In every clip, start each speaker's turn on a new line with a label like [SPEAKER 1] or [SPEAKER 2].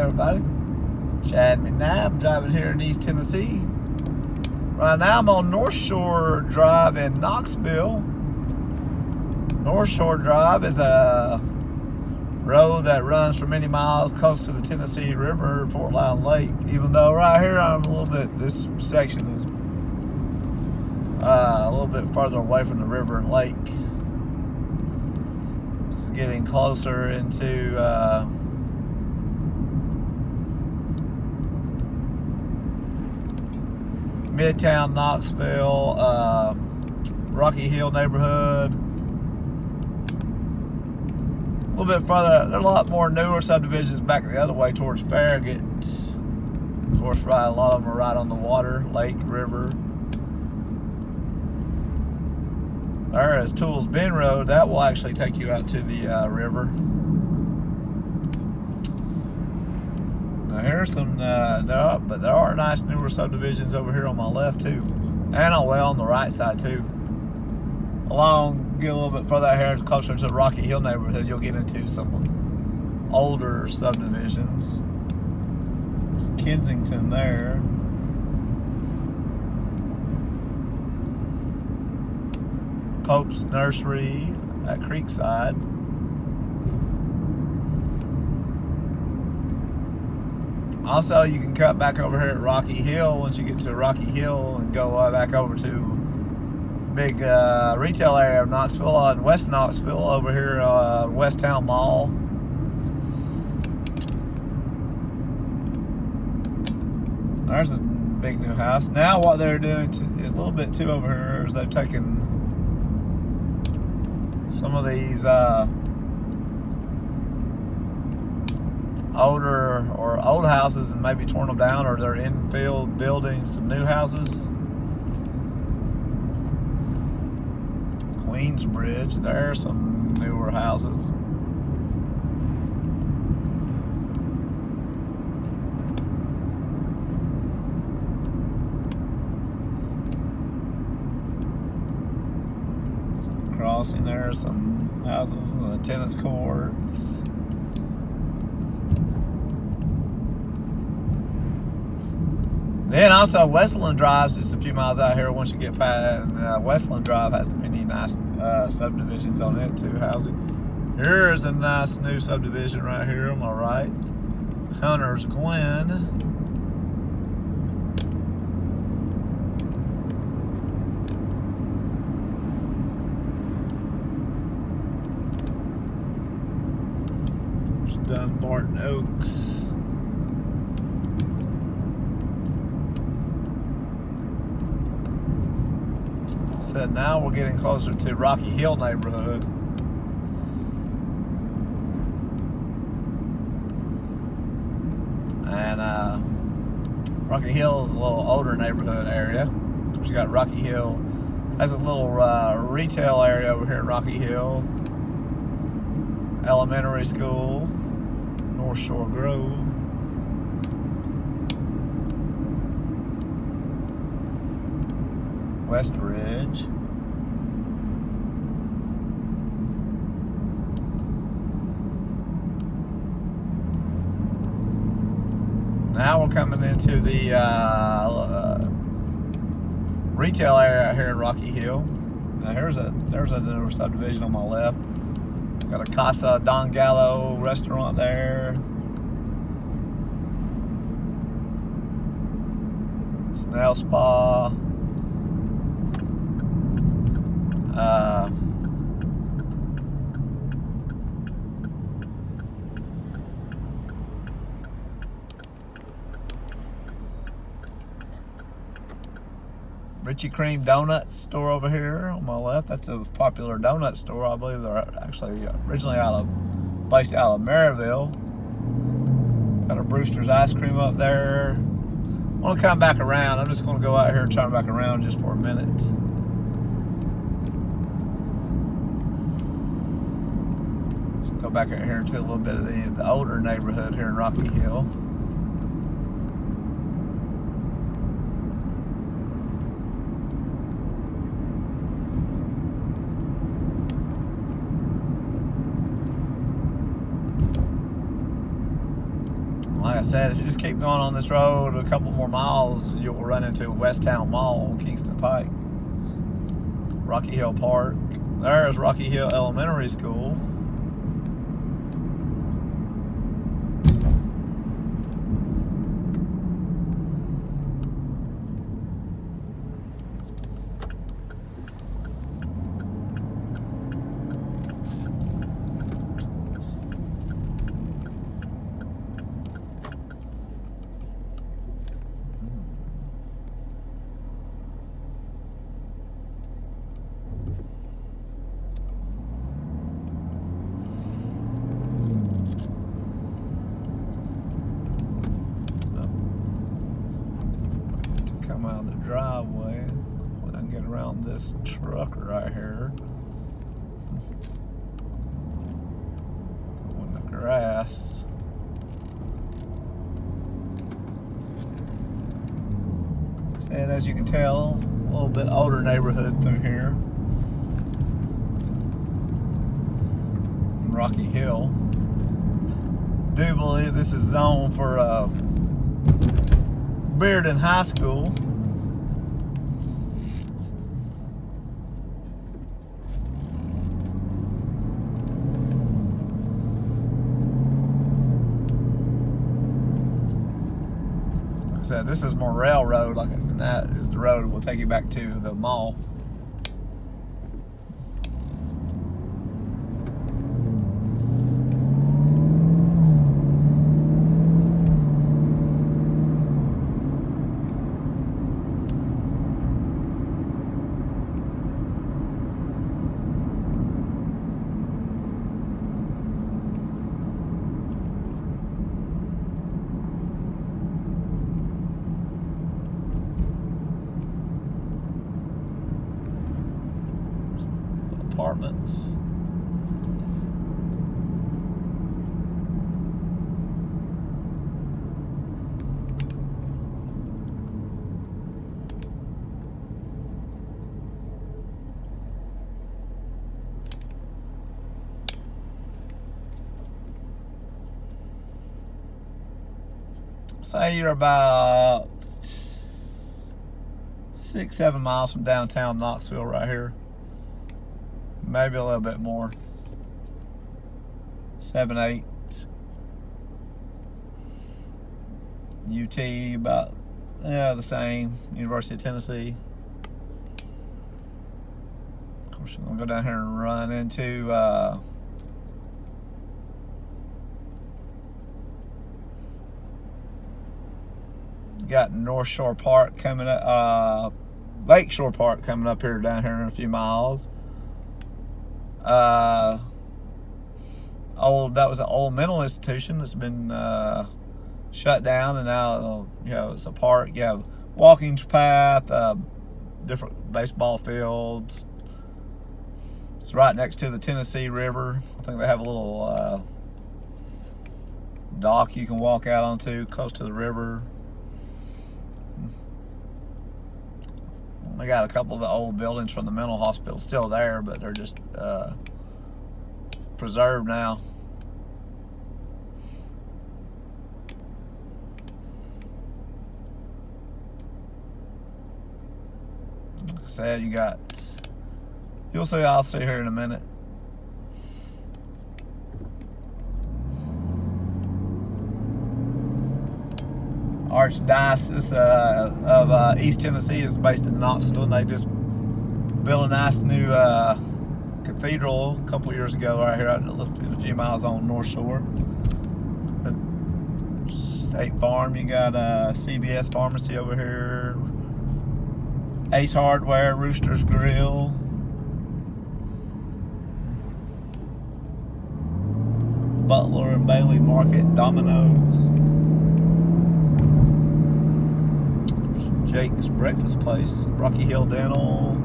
[SPEAKER 1] everybody. Chad McNabb driving here in East Tennessee. Right now I'm on Northshore Drive in Knoxville. Northshore Drive is a road that runs for many miles close to the Tennessee River, Fort Loudon Lake. Even though right here I'm a little bit, this section is a little bit farther away from the river and lake. It's getting closer into Midtown Knoxville, Rocky Hill neighborhood. A little bit further, there are a lot more newer subdivisions back the other way towards Farragut. Of course, right, a lot of them are right on the water, lake, river. There is Tools Bend Road. That will actually take you out to the river. Now here's some, but there are nice newer subdivisions over here on my left too, and on the right side too. Get a little bit further out here, closer to the Rocky Hill neighborhood, you'll get into some older subdivisions. It's Kensington there. Pope's Nursery at Creekside. Also, you can cut back over here at Rocky Hill once you get to Rocky Hill and go back over to big retail area of Knoxville, in West Knoxville, over here, West Town Mall. There's a big new house. Now what they're doing a little bit too over here is they've taken some of these old houses and maybe torn them down, or they're infill building some new houses. Queensbridge, there are some newer houses. Crossing there, some houses, tennis courts. Then also Westland Drive's just a few miles out here once you get past, and Westland Drive has many nice subdivisions on it too, housing. Here's a nice new subdivision right here on my right. Hunter's Glen. Dunbarton Oaks. Said now we're getting closer to Rocky Hill neighborhood. And Rocky Hill is a little older neighborhood area. Of course, you got Rocky Hill. Has a little retail area over here in Rocky Hill. Elementary school. Northshore Grove. West Ridge. Now we're coming into the retail area out here in Rocky Hill. Now there's a newer subdivision on my left. Got a Casa Don Gallo restaurant there. Snail Spa. Richie Cream Donut store over here on my left. That's a popular donut store. I believe they're actually originally based out of Maryville. Got a Brewster's ice cream up there. I want to come back around. I'm just going to go out here and turn back around just for a minute. Let's go back out here to a little bit of the older neighborhood here in Rocky Hill. like I said, if you just keep going on this road a couple more miles, you'll run into West Town Mall on Kingston Pike. Rocky Hill Park. There's Rocky Hill Elementary School. Come out of the driveway. I can get around this truck right here. On the grass. And as you can tell, a little bit older neighborhood through here. In Rocky Hill. Do believe this is zoned for Bearden High School. Like I said, this is Morrell Road, and that is the road that will take you back to the mall. Apartments. Say you're about 6-7 miles from downtown Knoxville right here. Maybe a little bit more. 7-8. UT about the same. University of Tennessee. Of course, I'm gonna go down here and run into got Northshore Park coming up, Lakeshore Park coming up here down here in a few miles. That was an old mental institution that's been shut down, and now it's a park. You have walking path, different baseball fields. It's right next to the Tennessee River. I think they have a little dock you can walk out onto close to the river. They got a couple of the old buildings from the mental hospital still there, but they're just preserved now. Like I said, you'll see, I'll see here in a minute. Archdiocese of East Tennessee is based in Knoxville, and they just built a nice new cathedral a couple years ago right here, a few miles on Northshore. State Farm, you got CVS Pharmacy over here, Ace Hardware, Rooster's Grill, Butler and Bailey Market, Domino's, Jake's Breakfast Place, Rocky Hill Dental.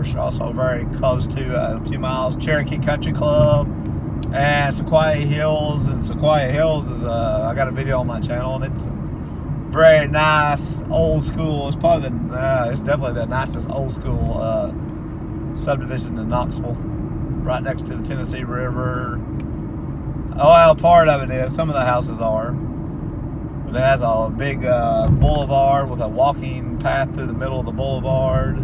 [SPEAKER 1] course, you're also very close to a few miles, Cherokee Country Club and Sequoyah Hills. And Sequoyah Hills is I got a video on my channel, and it's very nice, old school. It's probably it's definitely the nicest old school subdivision in Knoxville, right next to the Tennessee River. Oh, well, part of it is. Some of the houses are. But it has a big boulevard with a walking path through the middle of the boulevard.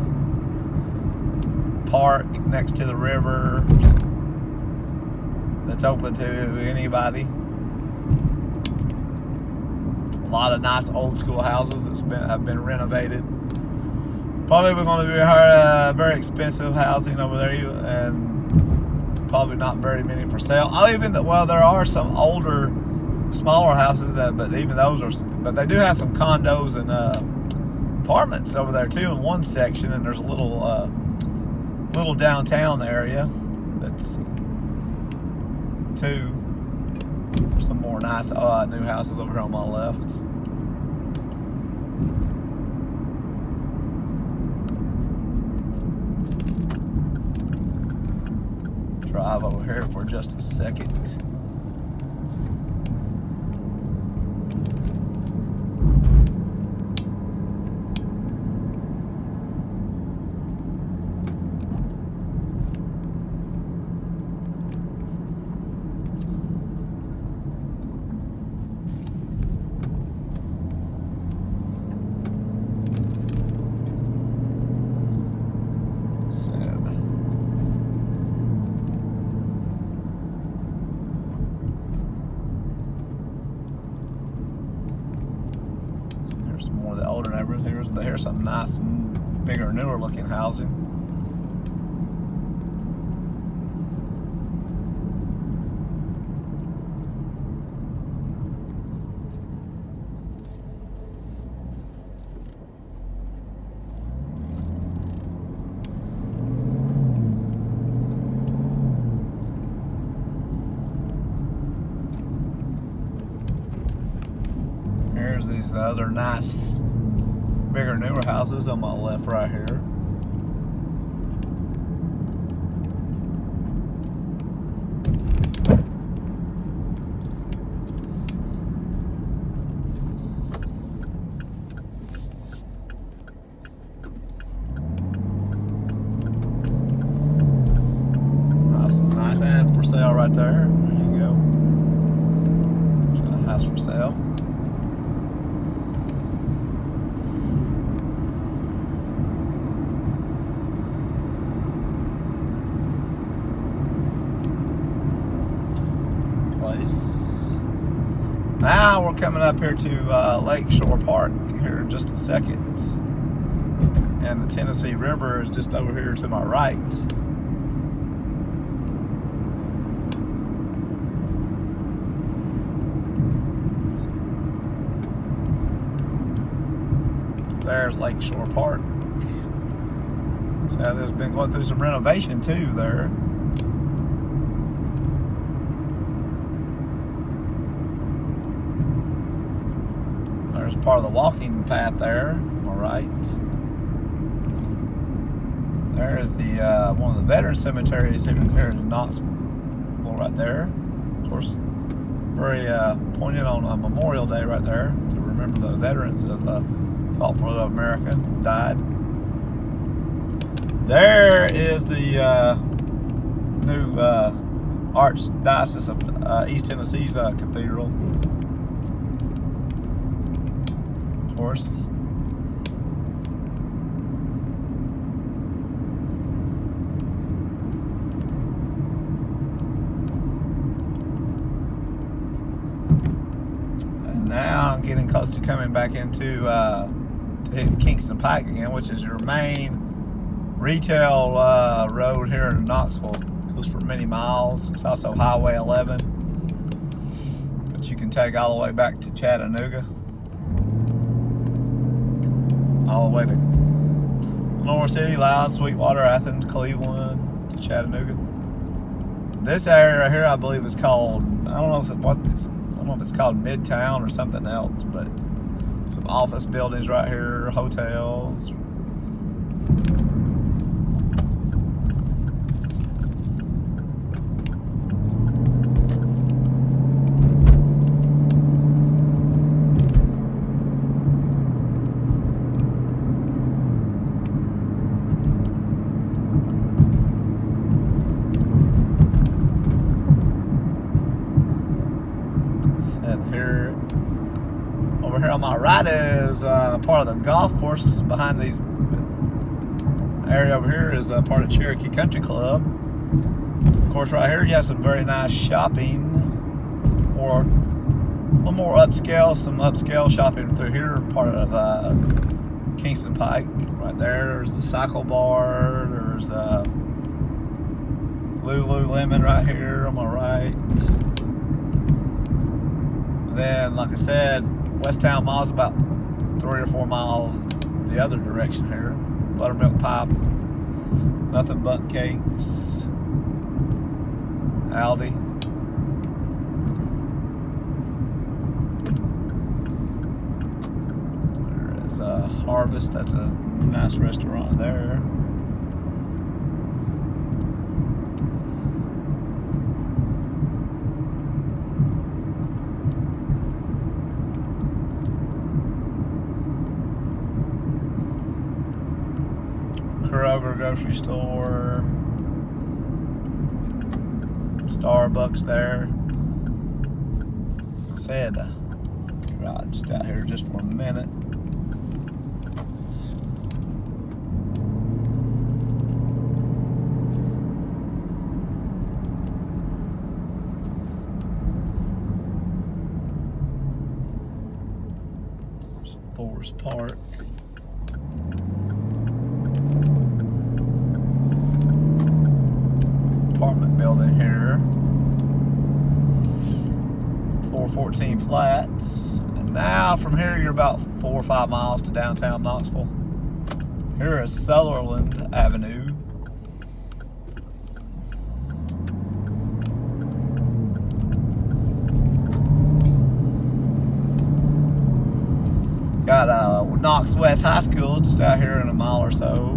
[SPEAKER 1] Park next to the river that's open to anybody. A lot of nice old school houses have been renovated. Probably we're going to be very expensive housing over there, and probably not very many for sale. There are some older, smaller houses but even those are. But they do have some condos and apartments over there too in one section, and there's a little downtown area that's too. There's some more nice new houses over here on my left. Drive over here for just a second. More of the older neighborhoods. Here's some nice, bigger, newer looking housing. Here's these other nice, bigger, newer houses on my left right here. House is nice and for sale right there. There you go. There's a house for sale. Now we're coming up here to Lakeshore Park here in just a second, and the Tennessee River is just over here to my right. There's Lakeshore Park. So there's been going through some renovation too there. There's part of the walking path there, on my right. There is the one of the veteran cemeteries here in Knoxville, right there. Of course, very poignant on Memorial Day right there to remember the veterans that fought for America, died. There is the new Archdiocese of East Tennessee's cathedral. Of course. And now I'm getting close to coming back into to hitting Kingston Pike again, which is your main retail road here in Knoxville. It goes for many miles. It's also Highway 11, but you can take all the way back to Chattanooga, all the way to North City, Loud, Sweetwater, Athens, Cleveland, to Chattanooga. This area right here, I believe, is called, I don't know if it's called Midtown or something else, but some office buildings right here, hotels. on my right is part of the golf course. Behind these area over here is part of Cherokee Country Club. Of course, right here you have some very nice shopping, or a little more upscale. Some upscale shopping through here. Part of Kingston Pike. Right there's the Cycle Bar. There's Lululemon right here on my right. Then, like I said, Westtown Mall's about 3 or 4 miles the other direction here. Buttermilk Pipe, Nothing But Cakes, Aldi. There is Harvest. That's a nice restaurant there. Kroger grocery store, Starbucks there. Like I said, right, just out here just for a minute. Forest Park. Apartment building here, 414 flats. And now from here you're about 4 or 5 miles to downtown Knoxville. Here is Sutherland Avenue. Got Knox West High School just out here in a mile or so.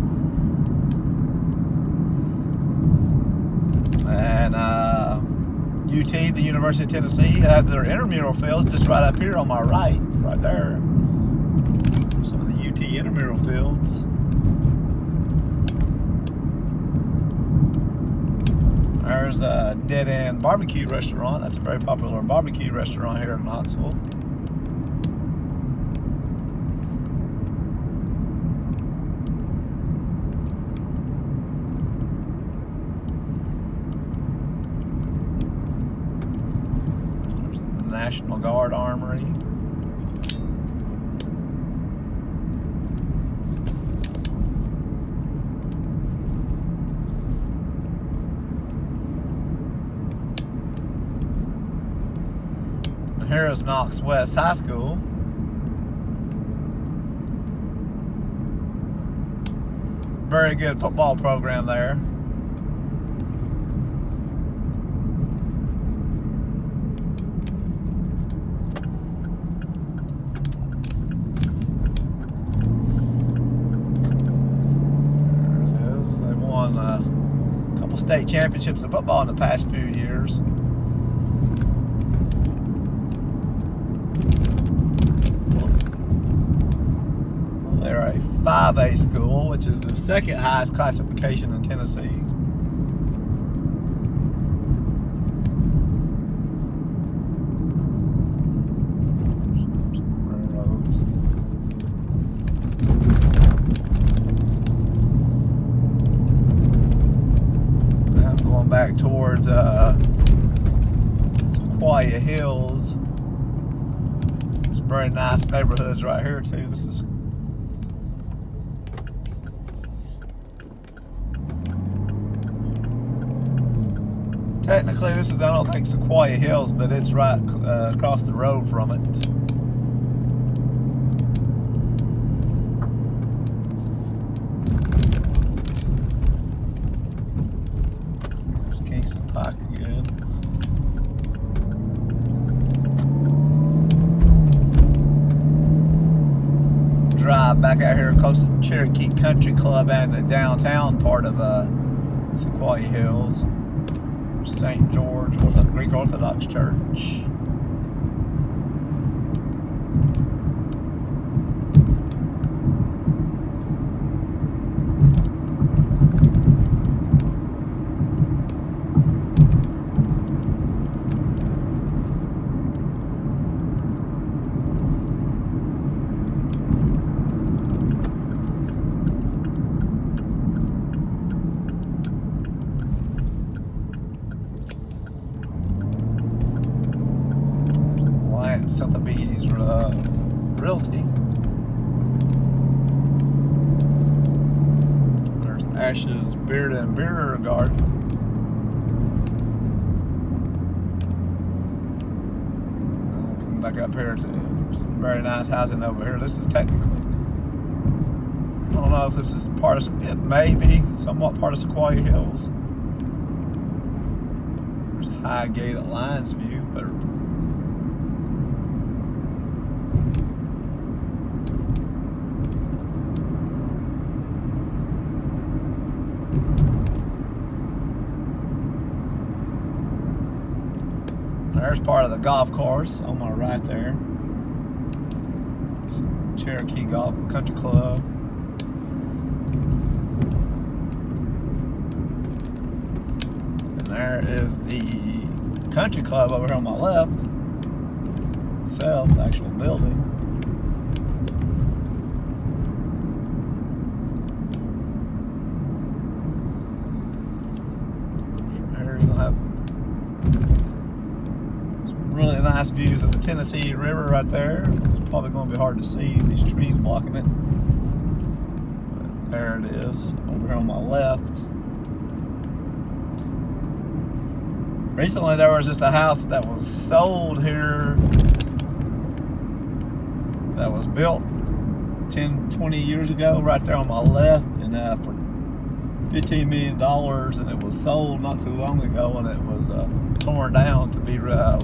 [SPEAKER 1] And UT, the University of Tennessee, have their intramural fields just right up here on my right there. Some of the UT intramural fields. There's a Dead End Barbecue restaurant. That's a very popular barbecue restaurant here in Knoxville. National Guard Armory. And here is Knox West High School. Very good football program there. State championships of football in the past few years. Well, they're a 5A school, which is the second highest classification in Tennessee. Back towards Sequoyah Hills. There's very nice neighborhoods right here too. This is technically, this is, I don't think Sequoyah Hills, but it's right across the road from it. Pike again. Drive back out here close to Cherokee Country Club and the downtown part of Sequoyah Hills. St. George Greek Orthodox Church. and Sotheby's Realty. There's Ash's Beard and Beer Garden. Coming back up here to some very nice housing over here. This is technically, I don't know if this is part of, it may be somewhat part of Sequoyah Hills. There's High Gate at Lions View, but there's part of the golf course on my right there. Cherokee Golf Country Club. And there is the country club over here on my left. Itself, the actual building. From here you'll have really nice views of the Tennessee River right there. It's probably going to be hard to see, these trees blocking it. But there it is, over here on my left. Recently there was just a house that was sold here that was built 10, 20 years ago right there on my left, and for $15 million, and it was sold not too long ago, and it was torn down to be to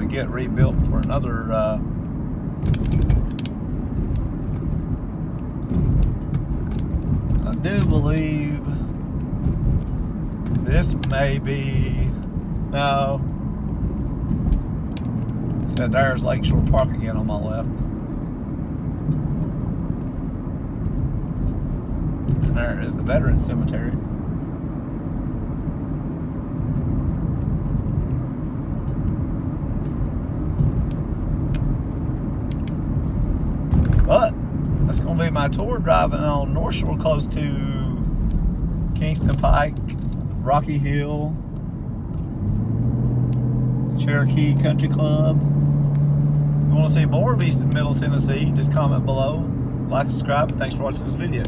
[SPEAKER 1] get rebuilt for another I do believe this may be, no, said there's Lakeshore Park again on my left, and there is the Veterans Cemetery. But that's going to be my tour, driving on Northshore close to Kingston Pike, Rocky Hill, Cherokee Country Club. If you want to see more of East and Middle Tennessee, just comment below, like, subscribe, and thanks for watching this video.